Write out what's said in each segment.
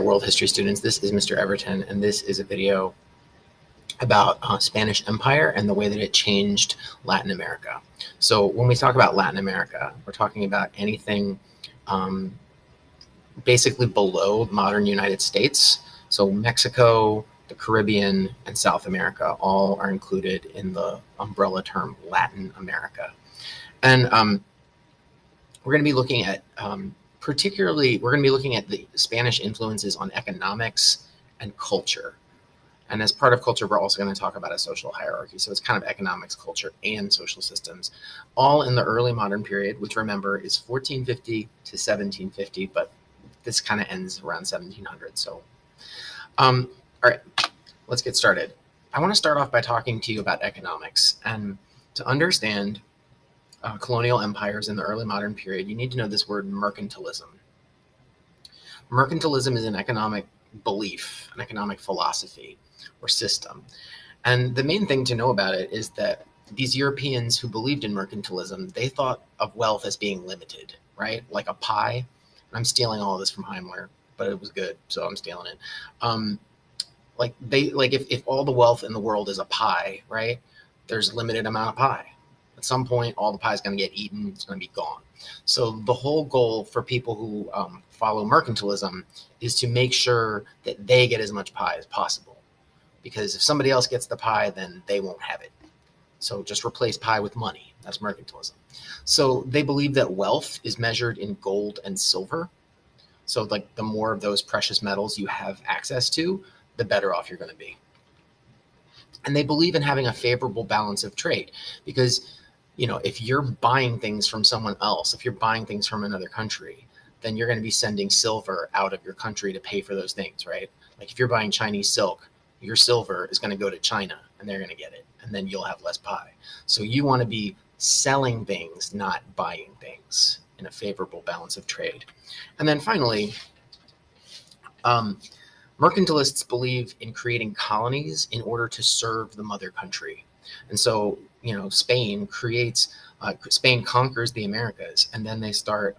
world history students. This is Mr. Everton, and this is a video about Spanish Empire and the way that it changed Latin America. So when we talk about Latin America, we're talking about anything basically below modern United States. So Mexico, the Caribbean, and South America all are included in the umbrella term Latin America. And we're going to be looking at particularly, we're going to be looking at the Spanish influences on economics and culture. And as part of culture, we're also going to talk about a social hierarchy. So it's kind of economics, culture, and social systems, all in the early modern period, which remember is 1450 to 1750, but this kind of ends around 1700. So, all right, let's get started. I want to start off by talking to you about economics. And to understand colonial empires in the early modern period, you need to know this word mercantilism. Mercantilism is an economic belief, an economic philosophy or system. And the main thing to know about it is that these Europeans who believed in mercantilism, they thought of wealth as being limited, right? Like a pie. I'm stealing all of this from Heimler, but it was good, so I'm stealing it. If all the wealth in the world is a pie, right? There's a limited amount of pie. At some point, all the pie is going to get eaten. It's going to be gone. So the whole goal for people who follow mercantilism is to make sure that they get as much pie as possible. Because if somebody else gets the pie, then they won't have it. So just replace pie with money. That's mercantilism. So they believe that wealth is measured in gold and silver. So like the more of those precious metals you have access to, the better off you're going to be. And they believe in having a favorable balance of trade because, you know, if you're buying things from someone else, if you're buying things from another country, then you're going to be sending silver out of your country to pay for those things, right? Like if you're buying Chinese silk, your silver is going to go to China and they're going to get it, and then you'll have less pie. So you want to be selling things, not buying things, in a favorable balance of trade. And then finally, mercantilists believe in creating colonies in order to serve the mother country. And so, you know, Spain conquers the Americas, and then they start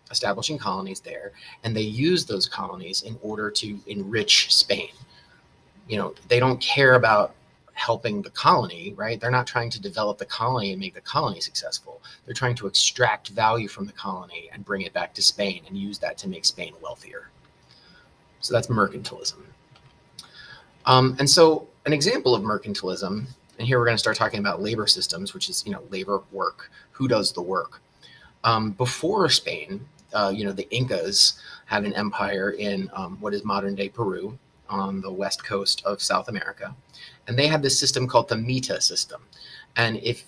establishing colonies there, and they use those colonies in order to enrich Spain. You know, they don't care about helping the colony, right? They're not trying to develop the colony and make the colony successful. They're trying to extract value from the colony and bring it back to Spain and use that to make Spain wealthier. So that's mercantilism. And so an example of mercantilism, and here we're going to start talking about labor systems, which is, you know, labor work. Who does the work? Before Spain, the Incas had an empire in what is modern day Peru on the west coast of South America. And they had this system called the Mita system. And if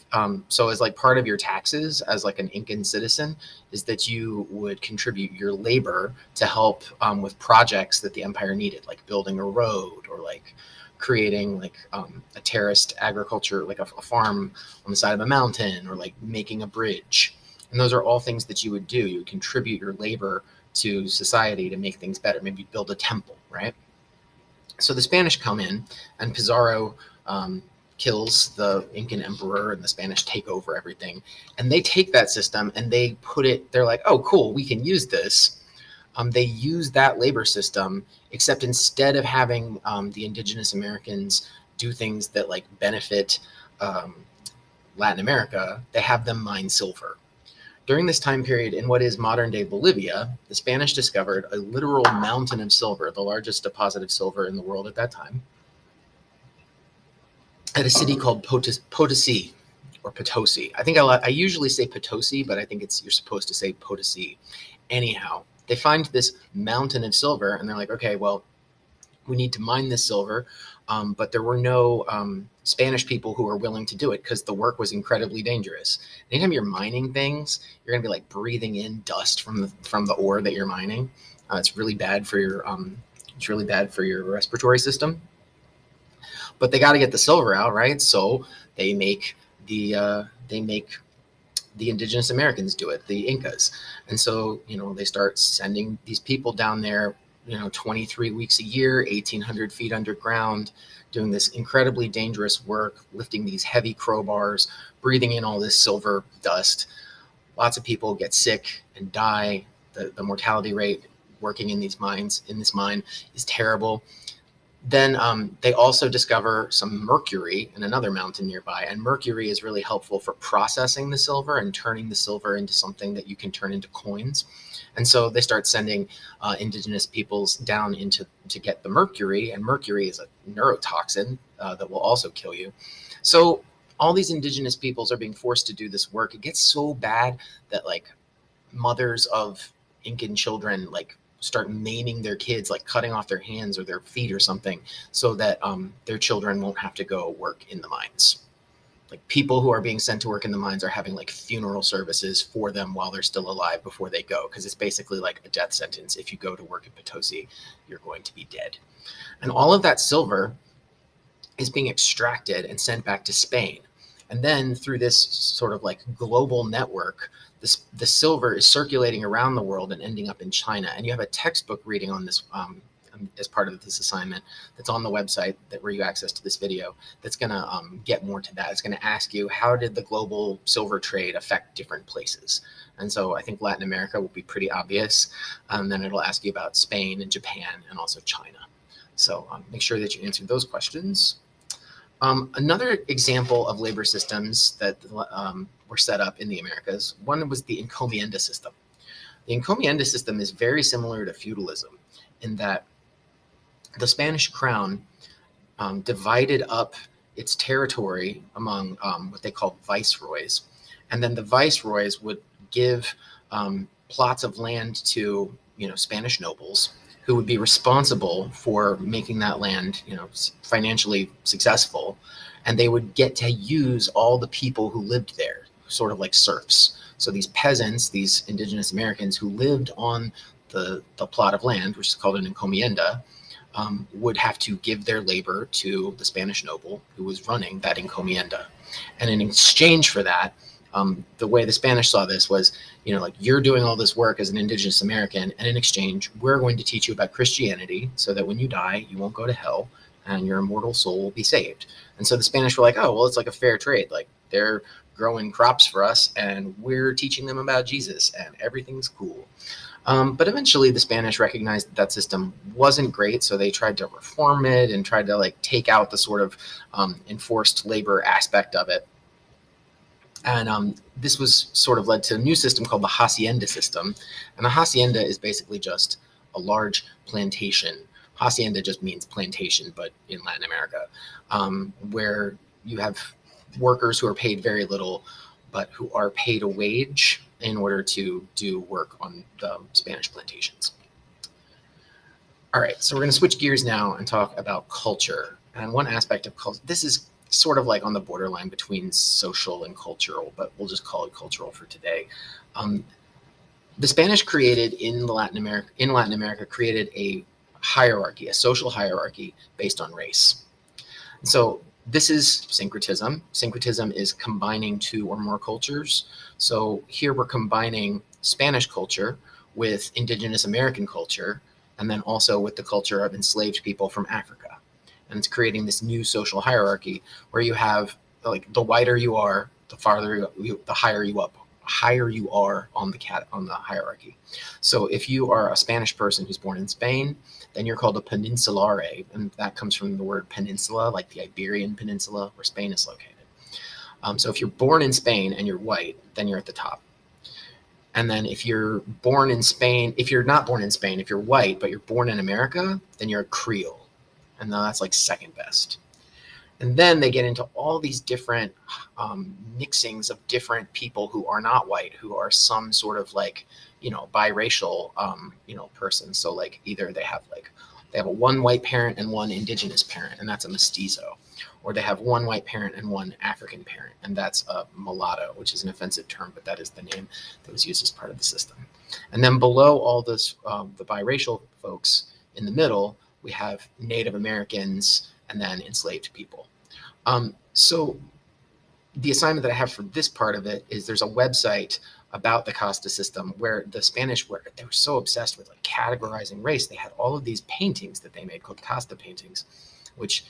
so as like part of your taxes as like an Incan citizen is that you would contribute your labor to help with projects that the empire needed, like building a road or like creating like a terraced agriculture, like a farm on the side of a mountain, or like making a bridge. And those are all things that you would do. You would contribute your labor to society to make things better. Maybe build a temple, right? So the Spanish come in, and Pizarro kills the Incan emperor, and the Spanish take over everything. And they take that system and they put it, they're like, oh, cool, we can use this. They use that labor system, except instead of having the indigenous Americans do things that like benefit Latin America, they have them mine silver. During this time period in what is modern day Bolivia, the Spanish discovered a literal mountain of silver, the largest deposit of silver in the world at that time, at a city called Potosi, or Potosi. I think I usually say Potosi, but I think you're supposed to say Potosi. Anyhow, they find this mountain of silver, and they're like, okay, well, we need to mine this silver, but there were no Spanish people who were willing to do it because the work was incredibly dangerous. Anytime you're mining things, you're going to be like breathing in dust from the ore that you're mining. It's really bad for your respiratory system. But they got to get the silver out, right? So they make the indigenous Americans do it, the Incas. And so, you know, they start sending these people down there, you know, 23 weeks a year, 1,800 feet underground, doing this incredibly dangerous work, lifting these heavy crowbars, breathing in all this silver dust. Lots of people get sick and die. The mortality rate working in these mines, in this mine, is terrible. Then they also discover some mercury in another mountain nearby, and mercury is really helpful for processing the silver and turning the silver into something that you can turn into coins. And so they start sending indigenous peoples down to get the mercury, and mercury is a neurotoxin that will also kill you. So all these indigenous peoples are being forced to do this work. It gets so bad that like mothers of Incan children like start maiming their kids, like cutting off their hands or their feet or something, so that their children won't have to go work in the mines. Like people who are being sent to work in the mines are having like funeral services for them while they're still alive before they go, because it's basically like a death sentence. If you go to work in Potosi, you're going to be dead. And all of that silver is being extracted and sent back to Spain. And then through this sort of like global network, the silver is circulating around the world and ending up in China. And you have a textbook reading on this as part of this assignment that's on the website where you access to this video that's going to get more to that. It's going to ask you, how did the global silver trade affect different places? And so I think Latin America will be pretty obvious. Then it'll ask you about Spain and Japan and also China. So make sure that you answer those questions. Another example of labor systems that were set up in the Americas, one was the Encomienda System. The Encomienda System is very similar to feudalism in that the Spanish crown divided up its territory among what they called viceroys. And then the viceroys would give plots of land to, Spanish nobles who would be responsible for making that land, financially successful. And they would get to use all the people who lived there, sort of like serfs. So these peasants, these indigenous Americans who lived on the plot of land, which is called an encomienda, would have to give their labor to the Spanish noble who was running that encomienda. And in exchange for that, the way the Spanish saw this was, like, you're doing all this work as an indigenous American, and in exchange, we're going to teach you about Christianity so that when you die, you won't go to hell and your immortal soul will be saved. And so the Spanish were like, oh, well, it's like a fair trade. Like, they're growing crops for us and we're teaching them about Jesus and everything's cool. But eventually the Spanish recognized that system wasn't great, so they tried to reform it and tried to like take out the sort of enforced labor aspect of it. And this was sort of led to a new system called the Hacienda System. And the Hacienda is basically just a large plantation. Hacienda just means plantation, but in Latin America, where you have workers who are paid very little, but who are paid a wage in order to do work on the Spanish plantations. All right, so we're going to switch gears now and talk about culture. And one aspect of culture, this is sort of like on the borderline between social and cultural, but we'll just call it cultural for today. The Spanish created in Latin America created a hierarchy, a social hierarchy based on race. So this is syncretism. Syncretism is combining two or more cultures. So here we're combining Spanish culture with indigenous American culture, and then also with the culture of enslaved people from Africa. And it's creating this new social hierarchy where you have, like, the whiter you are, the higher you are on the hierarchy. So if you are a Spanish person who's born in Spain, then you're called a peninsulare, and that comes from the word peninsula, like the Iberian Peninsula where Spain is located. So if you're born in Spain and you're white, then you're at the top. And then if you're born in Spain, if you're not born in Spain, if you're white, but you're born in America, then you're a Creole. And that's like second best. And then they get into all these different mixings of different people who are not white, who are some sort of like, biracial, person. So like either they have a one white parent and one indigenous parent, and that's a mestizo. Or they have one white parent and one African parent, and that's a mulatto, which is an offensive term, but that is the name that was used as part of the system. And then below all this, the biracial folks in the middle, we have Native Americans and then enslaved people. So the assignment that I have for this part of it is there's a website about the casta system where the Spanish they were so obsessed with like categorizing race. They had all of these paintings that they made called casta paintings, which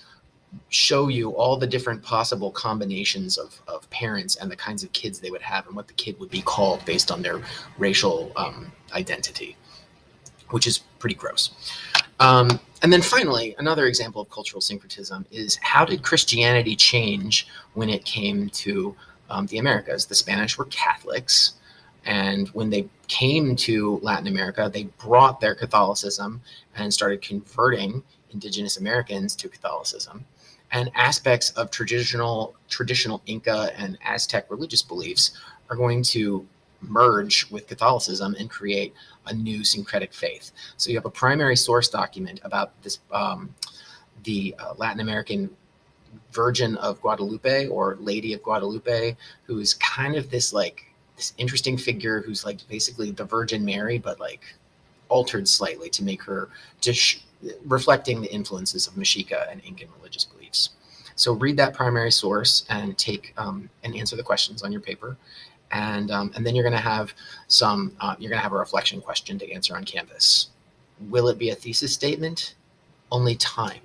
show you all the different possible combinations of parents and the kinds of kids they would have and what the kid would be called based on their racial identity. which is pretty gross. And then finally, another example of cultural syncretism is how did Christianity change when it came to the Americas? The Spanish were Catholics, and when they came to Latin America, they brought their Catholicism and started converting indigenous Americans to Catholicism. And aspects of traditional Inca and Aztec religious beliefs are going to merge with Catholicism and create a new syncretic faith. So you have a primary source document about this, the Latin American Virgin of Guadalupe, or Lady of Guadalupe, who's kind of this interesting figure who's like basically the Virgin Mary, but like altered slightly to make her reflecting the influences of Mexica and Incan religious beliefs. So read that primary source and take and answer the questions on your paper. And then you're going to have a reflection question to answer on Canvas. Will it be a thesis statement? Only time